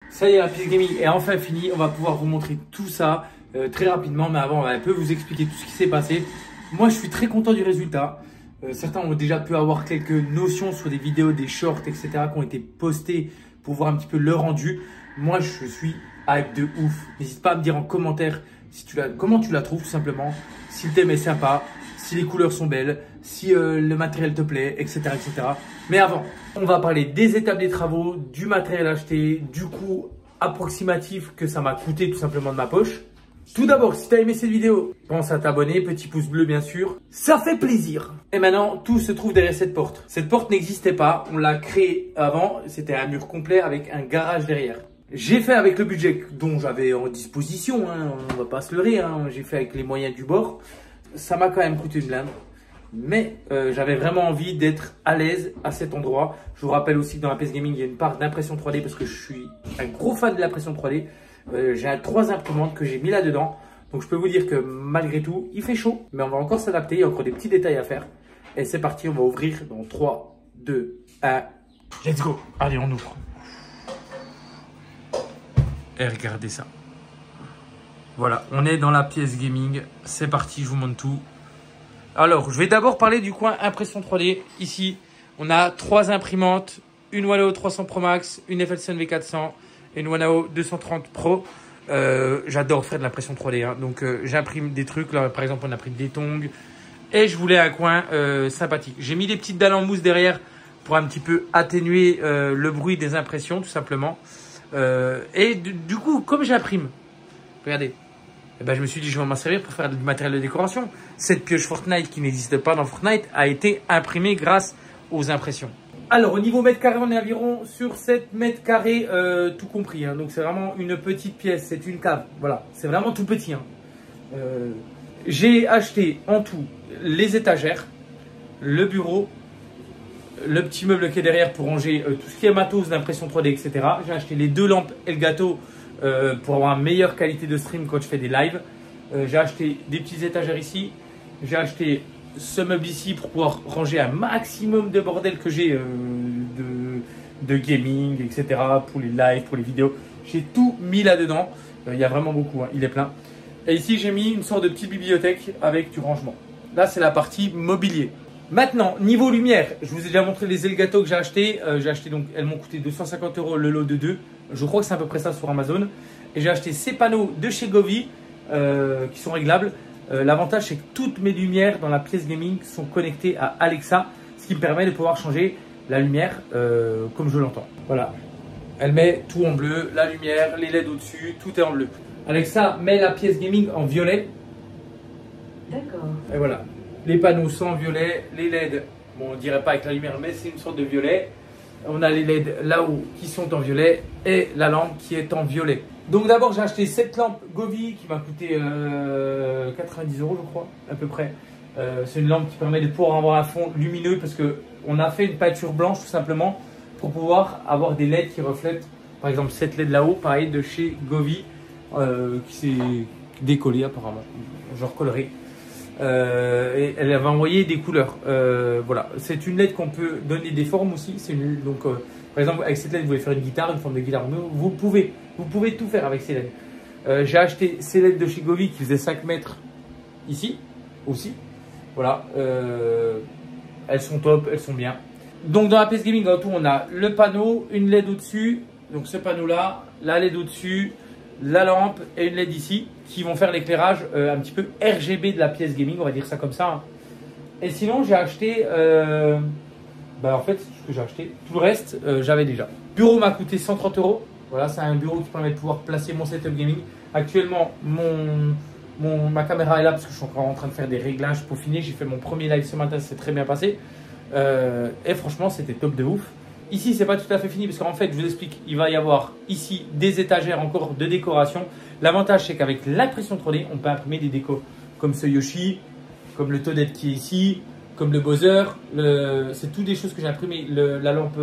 Ça y est, la pièce gaming est enfin finie. On va pouvoir vous montrer tout ça très rapidement. Mais avant, on va un peu vous expliquer tout ce qui s'est passé. Moi, je suis très content du résultat. Certains ont déjà pu avoir quelques notions sur des vidéos, des shorts, etc. qui ont été postés pour voir un petit peu le rendu. Moi, je suis hype de ouf. N'hésite pas à me dire en commentaire si comment tu la trouves tout simplement. Si le thème est sympa, si les couleurs sont belles, si le matériel te plaît, etc., etc. Mais avant, on va parler des étapes des travaux, du matériel acheté, du coût approximatif que ça m'a coûté tout simplement de ma poche. Tout d'abord, si tu as aimé cette vidéo, pense à t'abonner, petit pouce bleu bien sûr, ça fait plaisir. Et maintenant, tout se trouve derrière cette porte. Cette porte n'existait pas, on l'a créée avant, c'était un mur complet avec un garage derrière. J'ai fait avec le budget dont j'avais en disposition, hein, on va pas se leurrer, hein, j'ai fait avec les moyens du bord. Ça m'a quand même coûté une blinde, mais j'avais vraiment envie d'être à l'aise à cet endroit. Je vous rappelle aussi que dans la PS Gaming, il y a une part d'impression 3D parce que je suis un gros fan de l'impression 3D. J'ai 3 imprimantes que j'ai mis là-dedans. Donc je peux vous dire que malgré tout, il fait chaud, mais on va encore s'adapter. Il y a encore des petits détails à faire. Et c'est parti, on va ouvrir dans 3, 2, 1. Let's go. Allez, on ouvre. Et regardez ça. Voilà, on est dans la pièce gaming. C'est parti, je vous montre tout. Alors, je vais d'abord parler du coin impression 3D. Ici, on a 3 imprimantes. Une Wanao 300 Pro Max, une FLCN V400 et une Wanao 230 Pro. J'adore faire de l'impression 3D. Hein. Donc, j'imprime des trucs. Là, par exemple, on a pris des tongs. Et je voulais un coin sympathique. J'ai mis des petites dalles en mousse derrière pour un petit peu atténuer le bruit des impressions, tout simplement. Et du coup, comme j'imprime, regardez. Eh ben, je me suis dit, je vais m'en servir pour faire du matériel de décoration. Cette pioche Fortnite qui n'existe pas dans Fortnite a été imprimée grâce aux impressions. Alors, au niveau mètre carré, on est environ sur 7 mètres carrés, tout compris. Hein. Donc, c'est vraiment une petite pièce. C'est une cave. Voilà, c'est vraiment tout petit. Hein. J'ai acheté en tout les étagères, le bureau, le petit meuble qui est derrière pour ranger tout ce qui est matos d'impression 3D, etc. J'ai acheté les 2 lampes Elgato pour avoir une meilleure qualité de stream quand je fais des lives. J'ai acheté des petits étagères ici. J'ai acheté ce meuble ici pour pouvoir ranger un maximum de bordel que j'ai de gaming, etc. pour les lives, pour les vidéos. J'ai tout mis là-dedans. Il y a vraiment beaucoup, hein, il est plein. Et ici, j'ai mis une sorte de petite bibliothèque avec du rangement. Là, c'est la partie mobilier. Maintenant, niveau lumière, je vous ai déjà montré les Elgato que j'ai acheté. Donc, elles m'ont coûté 250 € le lot de 2. Je crois que c'est à peu près ça sur Amazon. Et j'ai acheté ces panneaux de chez Govee qui sont réglables. L'avantage, c'est que toutes mes lumières dans la pièce gaming sont connectées à Alexa, ce qui me permet de pouvoir changer la lumière comme je l'entends. Voilà. Elle met tout en bleu, la lumière, les LED au-dessus, tout est en bleu. Alexa met la pièce gaming en violet. D'accord. Et voilà. Les panneaux sont en violet, les LED, bon, on dirait pas avec la lumière, mais c'est une sorte de violet. On a les LED là-haut qui sont en violet et la lampe qui est en violet. Donc d'abord, j'ai acheté cette lampe Govee qui m'a coûté 90 € je crois, à peu près. C'est une lampe qui permet de pouvoir avoir un fond lumineux parce qu'on a fait une peinture blanche tout simplement pour pouvoir avoir des LED qui reflètent. Par exemple, cette LED là-haut, pareil, de chez Govee qui s'est décollée apparemment. Je recollerai. Et elle va envoyer des couleurs. Voilà, c'est une LED qu'on peut donner des formes aussi. Donc, par exemple, avec cette LED, vous voulez faire une guitare, une forme de guitare. Vous pouvez tout faire avec ces LED. J'ai acheté ces LED de chez Govee qui faisaient 5 mètres ici aussi. Voilà, elles sont top, elles sont bien. Donc, dans la pièce gaming, en tout, on a le panneau, une LED au-dessus. Donc, ce panneau-là, la LED au-dessus, la lampe et une LED ici qui vont faire l'éclairage un petit peu RGB de la pièce gaming, on va dire ça comme ça. Hein. Et sinon, j'ai acheté, en fait, ce que j'ai acheté, tout le reste, j'avais déjà. Le bureau m'a coûté 130 €. Voilà, c'est un bureau qui permet de pouvoir placer mon setup gaming. Actuellement, ma caméra est là parce que je suis encore en train de faire des réglages pour finir. J'ai fait mon premier live ce matin, c'est très bien passé. Et franchement, c'était top de ouf. Ici, c'est pas tout à fait fini parce qu'en fait, je vous explique, il va y avoir ici des étagères encore de décoration. L'avantage, c'est qu'avec l'impression 3D, on peut imprimer des décos comme ce Yoshi, comme le Toadette qui est ici, comme le Bowser. C'est toutes des choses que j'ai imprimées. La lampe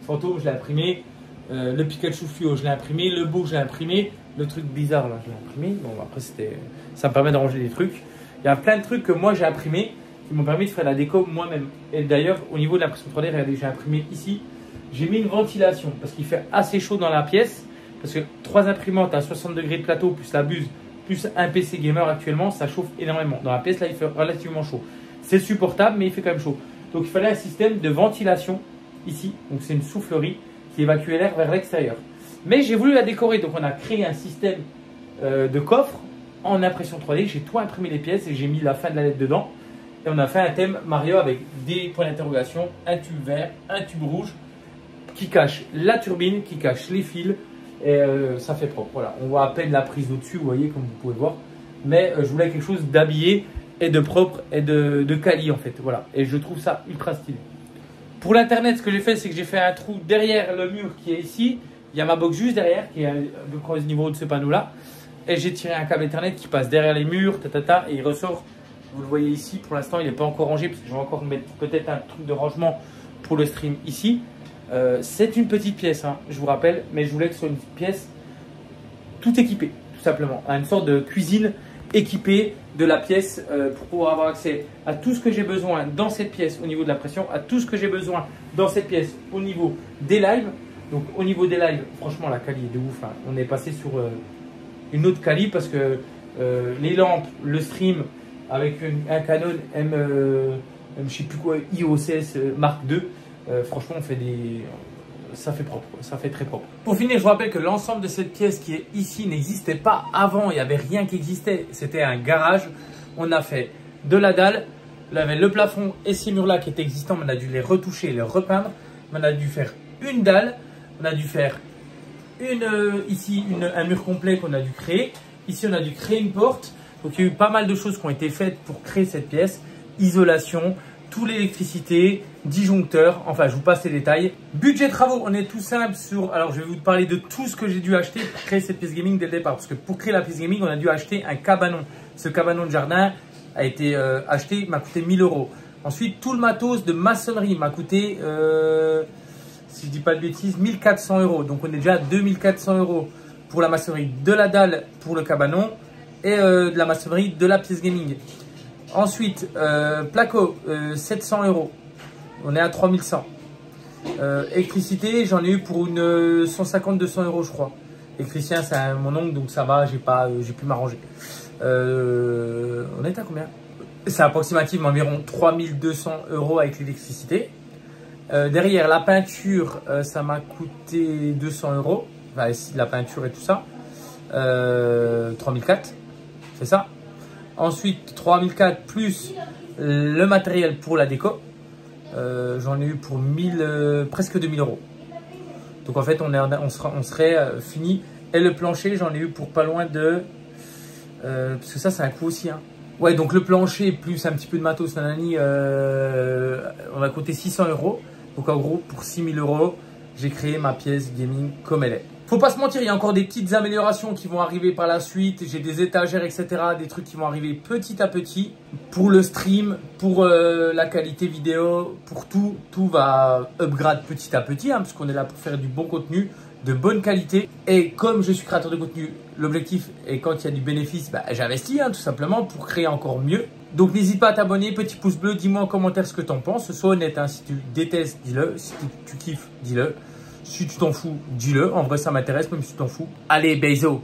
fantôme, je l'ai imprimé. Le Pikachu fluo, je l'ai imprimé. Le beau, je l'ai imprimé. Le truc bizarre, là, je l'ai imprimé. Bon, après, ça me permet de ranger des trucs. Il y a plein de trucs que moi, j'ai imprimé qui m'ont permis de faire la déco moi-même. Et d'ailleurs, au niveau de l'impression 3D, regardez, j'ai imprimé ici. J'ai mis une ventilation parce qu'il fait assez chaud dans la pièce Parce que 3 imprimantes à 60 degrés de plateau, plus la buse, plus un PC gamer actuellement, ça chauffe énormément. Dans la pièce, là, il fait relativement chaud. C'est supportable, mais il fait quand même chaud. Donc, il fallait un système de ventilation ici. Donc, c'est une soufflerie qui évacue l'air vers l'extérieur. Mais j'ai voulu la décorer. Donc, on a créé un système de coffre en impression 3D. J'ai tout imprimé les pièces et j'ai mis la fin de la lettre dedans. Et on a fait un thème Mario avec des points d'interrogation, un tube vert, un tube rouge qui cache la turbine, qui cache les fils. Et ça fait propre. Voilà, on voit à peine la prise au-dessus, vous voyez, comme vous pouvez voir. Mais je voulais quelque chose d'habillé et de propre et de quali en fait. Voilà, et je trouve ça ultra stylé. Pour l'internet, ce que j'ai fait, c'est que j'ai fait un trou derrière le mur qui est ici. Il y a ma box juste derrière, qui est au niveau de ce panneau-là. Et j'ai tiré un câble Ethernet qui passe derrière les murs, et il ressort. Vous le voyez ici, pour l'instant, il n'est pas encore rangé, parce que je vais encore mettre peut-être un truc de rangement pour le stream ici. C'est une petite pièce, hein, je vous rappelle, mais je voulais que ce soit une pièce tout équipée, tout simplement. Une sorte de cuisine équipée de la pièce pour pouvoir avoir accès à tout ce que j'ai besoin dans cette pièce au niveau de la pression, à tout ce que j'ai besoin dans cette pièce au niveau des lives. Donc au niveau des lives, franchement, la qualité est de ouf. Hein. On est passé sur une autre qualité parce que les lampes, le stream avec un Canon je sais plus quoi, IOCS Mark II. Franchement, on fait ça fait propre, ça fait très propre. Pour finir, je vous rappelle que l'ensemble de cette pièce qui est ici n'existait pas avant. Il n'y avait rien qui existait. C'était un garage. On a fait de la dalle. On avait le plafond et ces murs-là qui étaient existants. On a dû les retoucher et les repeindre. On a dû faire une dalle. On a dû faire ici un mur complet qu'on a dû créer. Ici, on a dû créer une porte. Donc, il y a eu pas mal de choses qui ont été faites pour créer cette pièce. Isolation, tout l'électricité, disjoncteur, enfin je vous passe les détails. Budget travaux, on est tout simple sur, alors je vais vous parler de tout ce que j'ai dû acheter pour créer cette pièce gaming dès le départ. Parce que pour créer la pièce gaming, on a dû acheter un cabanon. Ce cabanon de jardin a été acheté, m'a coûté 1000 €. Ensuite, tout le matos de maçonnerie m'a coûté, si je dis pas de bêtises, 1400 €. Donc on est déjà à 2400 € pour la maçonnerie de la dalle pour le cabanon et de la maçonnerie de la pièce gaming. Ensuite, placo, 700 €. On est à 3100. Électricité, j'en ai eu pour une 150-200 € je crois. Électricien, c'est mon oncle, donc ça va, j'ai pu m'arranger. On est à combien? C'est approximativement environ 3200 € avec l'électricité. Derrière, la peinture, ça m'a coûté 200 €. Enfin, ici, la peinture et tout ça. 3004, c'est ça. Ensuite, 3004 plus le matériel pour la déco. J'en ai eu pour presque 2000 €. Donc en fait, on serait fini. Et le plancher, j'en ai eu pour pas loin de... parce que ça, c'est un coût aussi. Hein. Ouais, donc le plancher plus un petit peu de matos, nanani, on va coûter 600 €. Donc en gros, pour 6000 €, j'ai créé ma pièce gaming comme elle est. Faut pas se mentir, il y a encore des petites améliorations qui vont arriver par la suite. J'ai des étagères, etc. Des trucs qui vont arriver petit à petit. Pour le stream, pour la qualité vidéo, pour tout. Tout va upgrade petit à petit, hein, parce qu'on est là pour faire du bon contenu, de bonne qualité. Et comme je suis créateur de contenu, l'objectif est quand il y a du bénéfice, j'investis tout simplement pour créer encore mieux. Donc n'hésite pas à t'abonner, petit pouce bleu, dis-moi en commentaire ce que tu en penses. Sois honnête, hein, si tu détestes, dis-le. Si tu kiffes, dis-le. Si tu t'en fous, dis-le. En vrai, ça m'intéresse, même si tu t'en fous. Allez, bisous.